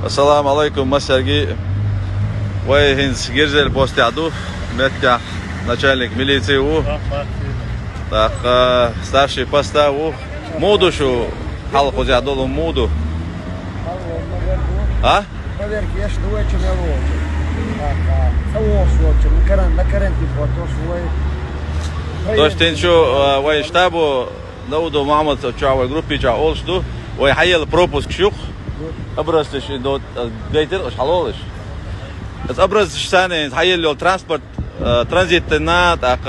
Assalamu alaikum, Сергей. Вы хинс гирзель постяду, метка начальник милиции у. Так, старший поста у. Муду шу, халку зядолу муду. А? Проверки, я что очень лучше. На карантин То есть ты что, вы штабу Дауду Мамад чавой группе ча олшду, вы hayal пропуск шух. Образцы до гейтер халолиш. Это образцы сами hayal транспорт транзитна так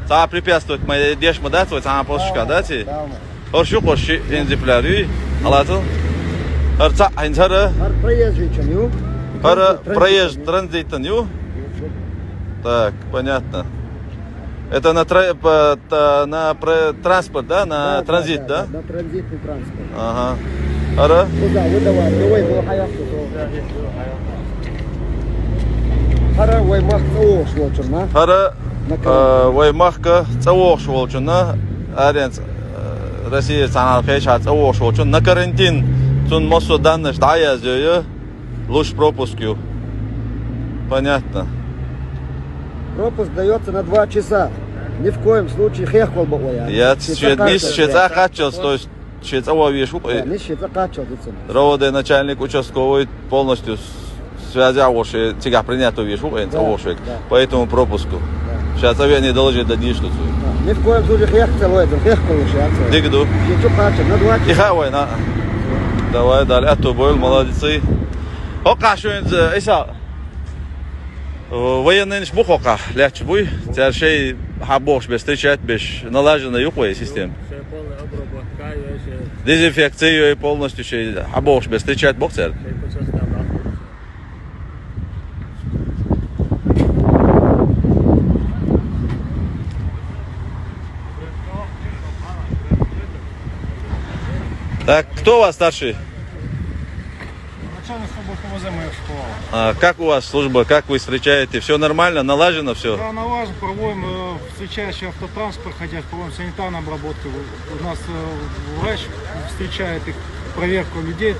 та препятствует моей деш мадату там пошка дати. Оршу поши инзипляры. Алату. Арца инзара. Проезд транзитный. Так, понятно. Это на транспорт, да? На транзит, да? На транзитный транспорт. Ага. Ара? Куда выдавать? Давай было хаявку. Хара ваймах цаох шволчуна. Хара ваймахка цаох шволчуна. Арен Россия цанал хеша цаох шволчун. На карантин тун мосо данныш дая зёю. Луч пропускью. Понятно. Пропуск дается на 2 часа. Ни в коем случае хехвал бы оя. Я щеца качал, то есть щеца вовешу. Не щеца качал. Роды начальник участковый полностью связался, тебя принятую вешу, поэтому пропуску. Сейчас я не должен дать что-то. Ни в коем случае хехвал это, хехвал лучше. Дигду. Щецу качал на 2 часа. Ихавай, на. Давай, далее, а то был, молодцы. Ока, что это, Иса? Военный не бухока, легче буй. Теперь шей хабош без встречать, без налажена юкой систем. Дезинфекцию полностью шей хабош без встречать боксер. Так, кто у вас старший? Как у вас служба, как вы встречаете? Все нормально, налажено все? Да, налажено, проводим встречающий автотранспорт, хотя проводим санитарную обработку. У нас врач встречает их, проверку людей,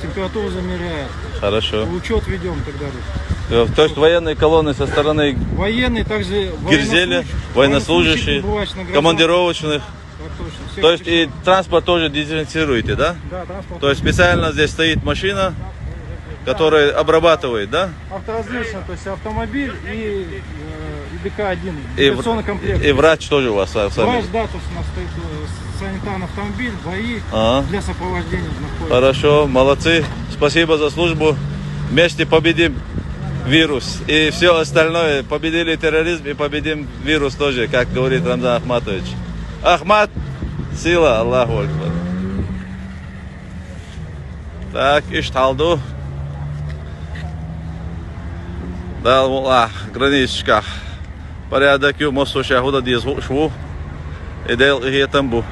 температуру замеряет. Хорошо. Учет ведем и так далее. То есть военные колонны со стороны военные, также Гирзеля, военнослужащие, командировочных. То есть и транспорт тоже дезинфицируете, да? Да, транспорт. То есть специально здесь стоит машина, которая обрабатывает, да? Авторазличный, то есть автомобиль и ИДК-1, инфекционный комплект. И врач тоже у вас сами? Врач, да, то есть у нас стоит санитарный автомобиль, ВАИ для сопровождения находится. Хорошо, молодцы, спасибо за службу. Вместе победим вирус и все остальное. Победили терроризм и победим вирус тоже, как говорит Рамзан Ахматович. Ахмат, сила, Аллаху Акбар. Так, ишталду. Дал мула, граничка. Порядок ю мосу шахуда диз шву. Идел и тамбу.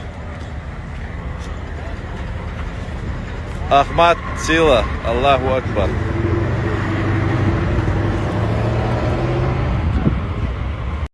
Ахмат, сила, Аллаху Акбар.